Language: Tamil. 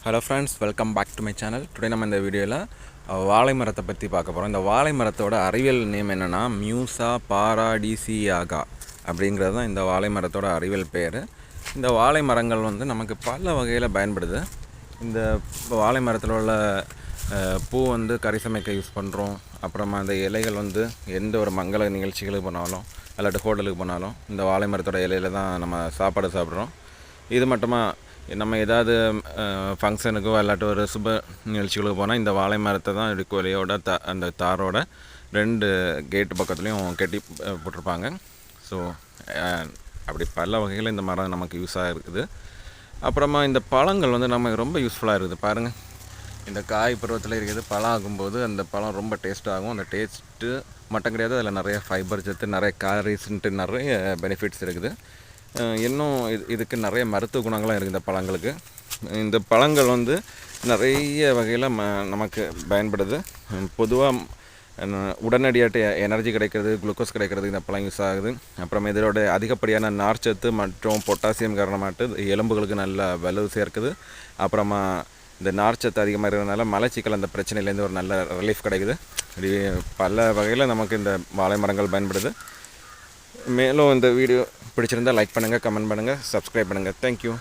Hello friends, welcome back to my channel. Today நம்ம இந்த வீடியோவில் வாழை மரத்தை பற்றி பார்க்க போகிறோம். இந்த வாழை மரத்தோட அறிவியல் நேம் என்னென்னா மியூசா பாராடிசியாகா அப்படிங்கிறது தான் இந்த வாழை மரத்தோட அறிவியல் பேர். இந்த வாழை மரங்கள் நமக்கு பல வகையில் பயன்படுது. இந்த வாழை மரத்தில் உள்ள பூ கறி சமைக்க யூஸ் பண்ணுறோம். அப்புறமா அந்த இலைகள் எந்த ஒரு மங்கள நிகழ்ச்சிகளுக்கு போனாலும் இல்லாட்டி ஹோட்டலுக்கு போனாலும் இந்த வாழை மரத்தோட இலையில் தான் நம்ம சாப்பாடு சாப்பிட்றோம். இது மட்டுமா நம்ம ஏதாவது ஃபங்க்ஷனுக்கோ இல்லாட்டி ஒரு சுப நிகழ்ச்சிகளுக்கு போனால் இந்த வாழை மரத்தை தான் இடுக்கோலையோட அந்த தாரோட 2 கேட்டு பக்கத்துலேயும் கட்டி போட்டிருப்பாங்க. ஸோ அப்படி பல வகையில் இந்த மரம் நமக்கு யூஸாக இருக்குது. அப்புறமா இந்த பழங்கள் நமக்கு ரொம்ப யூஸ்ஃபுல்லாக இருக்குது. பாருங்கள், இந்த காய் பருவத்தில் இருக்குது. பழம் ஆகும்போது அந்த பழம் ரொம்ப டேஸ்ட்டாகும். அந்த டேஸ்ட்டு மட்டும் கிடையாது, அதில் நிறைய ஃபைபர் சத்து, நிறைய கேலரிஸ்ன்ட்டு நிறைய பெனிஃபிட்ஸ் இருக்குது. இன்னும் இதுக்கு நிறைய மருத்துவ குணங்களும் இருக்குது. இந்த பழங்களுக்கு இந்த பழங்கள் நிறைய வகையில் நமக்கு பயன்படுது. பொதுவாக உடனடியாக எனர்ஜி கிடைக்கிறது, குளுக்கோஸ் கிடைக்கிறது இந்த பழம் யூஸ் ஆகுது. அப்புறம் இதோட அதிகப்படியான நார்ச்சத்து மற்றும் பொட்டாசியம் காரணமாட்டு எலும்புகளுக்கு நல்ல வலு சேர்க்குது. அப்புறமா இந்த நார்ச்சத்து அதிகமாக இருக்கிறதுனால மலச்சிக்கல் அந்த பிரச்சனையிலேருந்து ஒரு நல்ல ரிலீஃப் கிடைக்குது. இப்படி பல வகையில் நமக்கு இந்த வாழை மரங்கள் பயன்படுது. மேலும் இந்த வீடியோ பிடிச்சிருந்தால் லைக் பண்ணுங்கள், கமெண்ட் பண்ணுங்கள், சப்ஸ்கிரைப் பண்ணுங்கள். தேங்க்யூ.